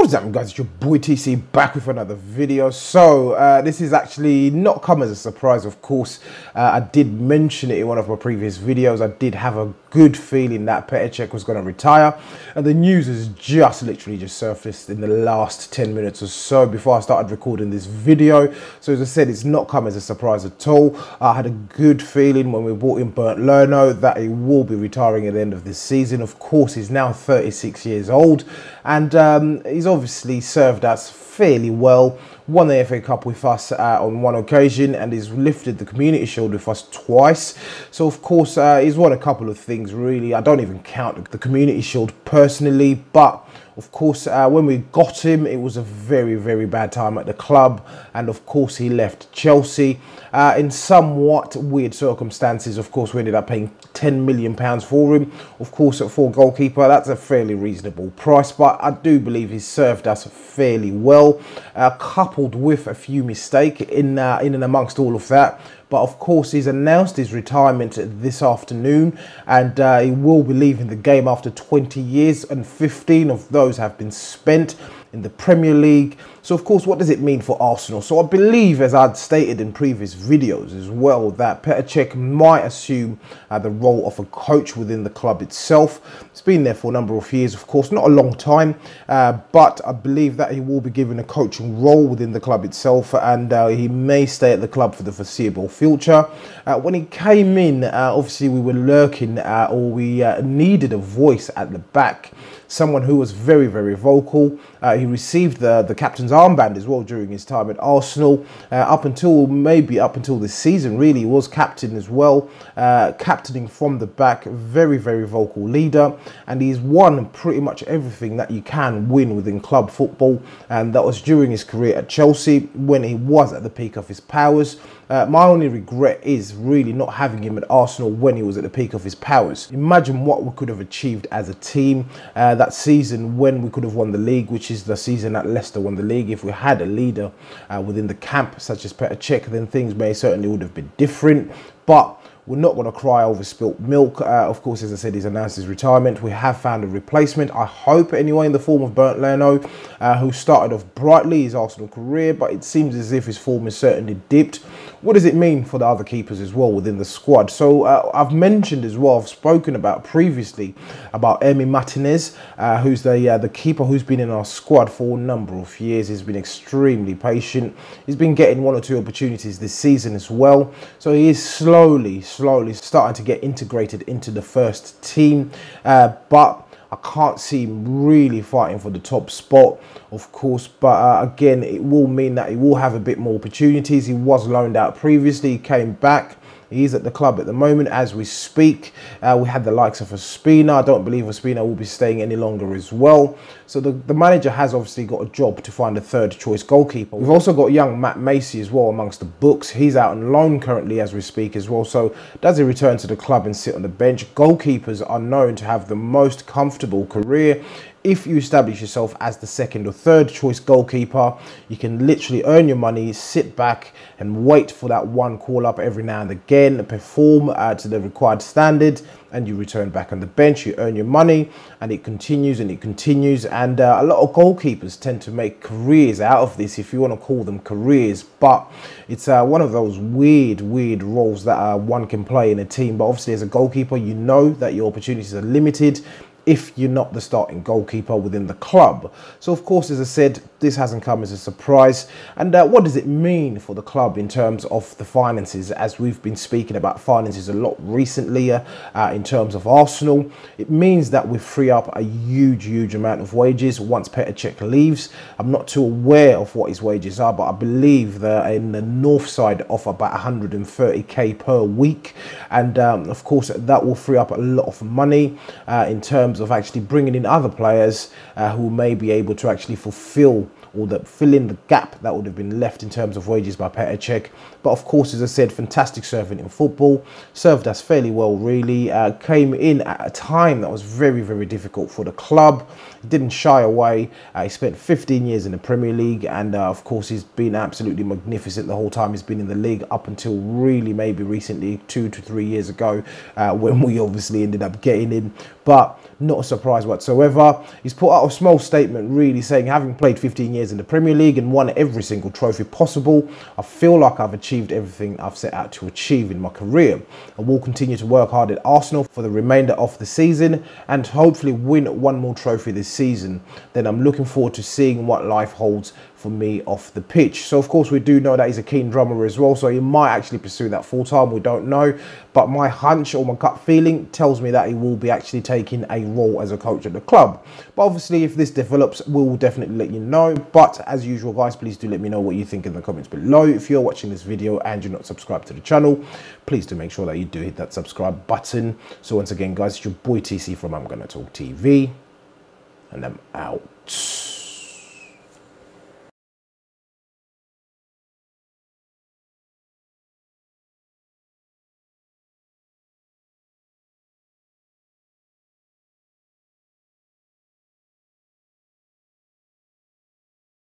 What's up, guys? It's your boy TC back with another video. So this is actually not come as a surprise, of course. I did mention it in one of my previous videos. I did have a good feeling that Petr Cech was going to retire, and the news has literally just surfaced in the last 10 minutes or so before I started recording this video. So as I said, it's not come as a surprise at all. I had a good feeling when we brought in Bernd Leno that he will be retiring at the end of this season. Of course, he's now 36 years old, and he's obviously served us fairly well. Won the FA Cup with us on one occasion, and he's lifted the Community Shield with us twice. So of course he's won a couple of things really. I don't even count the Community Shield personally, but of course when we got him, it was a very bad time at the club, and of course he left Chelsea in somewhat weird circumstances. Of course we ended up paying £10 million for him. Of course, for a goalkeeper, that's a fairly reasonable price, but I do believe he's served us fairly well, coupled with a few mistakes in and amongst all of that. But of course, he's announced his retirement this afternoon, and he will be leaving the game after 20 years, and 15 of those have been spent in the Premier League. So of course, what does it mean for Arsenal? So I believe, as I'd stated in previous videos as well, that Petr Cech might assume the role of a coach within the club itself. It's been there for a number of years, of course, not a long time, but I believe that he will be given a coaching role within the club itself, and he may stay at the club for the foreseeable future. When he came in, obviously we were lurking, or we needed a voice at the back, someone who was very vocal. He received the captain's armband as well during his time at Arsenal, up until this season really. He was captain as well, captaining from the back. Very vocal leader, and he's won pretty much everything that you can win within club football, and that was during his career at Chelsea when he was at the peak of his powers. My only regret is really not having him at Arsenal when he was at the peak of his powers. Imagine what we could have achieved as a team that season when we could have won the league, which is the season that Leicester won the league. If we had a leader within the camp such as Petr Cech, then things certainly would have been different. But we're not going to cry over spilt milk. Of course, as I said, he's announced his retirement. We have found a replacement, I hope anyway, in the form of Bernd Leno, who started off brightly his Arsenal career, but it seems as if his form has certainly dipped. What does it mean for the other keepers as well within the squad? So I've mentioned as well, I've spoken about previously about Emi Martinez, who's the keeper who's been in our squad for a number of years. He's been extremely patient. He's been getting one or two opportunities this season as well. So he is slowly starting to get integrated into the first team, but I can't see him really fighting for the top spot, of course. But again, it will mean that he will have a bit more opportunities. He was loaned out previously, he came back. He's at the club at the moment as we speak. We had the likes of Ospina. I don't believe Ospina will be staying any longer as well. So the manager has obviously got a job to find a third choice goalkeeper. We've also got young Matt Macy as well amongst the books. He's out on loan currently as we speak as well. So does he return to the club and sit on the bench? Goalkeepers are known to have the most comfortable career. If you establish yourself as the second or third choice goalkeeper, you can literally earn your money, sit back and wait for that one call up every now and again, perform to the required standard, and you return back on the bench. You earn your money, and it continues and it continues. And a lot of goalkeepers tend to make careers out of this, if you want to call them careers. But it's one of those weird roles that one can play in a team. But obviously, as a goalkeeper, you know that your opportunities are limited if you're not the starting goalkeeper within the club. So of course, as I said, this hasn't come as a surprise. And what does it mean for the club in terms of the finances? As we've been speaking about finances a lot recently in terms of Arsenal, it means that we free up a huge amount of wages once Petr Cech leaves. I'm not too aware of what his wages are, but I believe they're in the north side of about 130k per week. And of course, that will free up a lot of money in terms of actually bringing in other players who may be able to actually fulfill or fill in the gap that would have been left in terms of wages by Petr Cech. But of course, as I said, fantastic servant in football, served us fairly well really, came in at a time that was very difficult for the club. He didn't shy away. He spent 15 years in the Premier League, and of course he's been absolutely magnificent the whole time he's been in the league, up until really maybe recently 2 to 3 years ago when we obviously ended up getting him. but not a surprise whatsoever. He's put out a small statement really saying, having played 15 years in the Premier League and won every single trophy possible, I feel like I've achieved everything I've set out to achieve in my career. I will continue to work hard at Arsenal for the remainder of the season and hopefully win one more trophy this season. Then I'm looking forward to seeing what life holds for me off the pitch. So of course we do know that he's a keen drummer as well, so he might actually pursue that full time. We don't know, but my hunch or my gut feeling tells me that he will be actually taking a role as a coach at the club. But obviously if this develops, we'll definitely let you know. But as usual guys, please do let me know what you think in the comments below. If you're watching this video and you're not subscribed to the channel, please do make sure that you do hit that subscribe button. So once again guys, it's your boy TC from I'm Gonna Talk TV, and I'm out.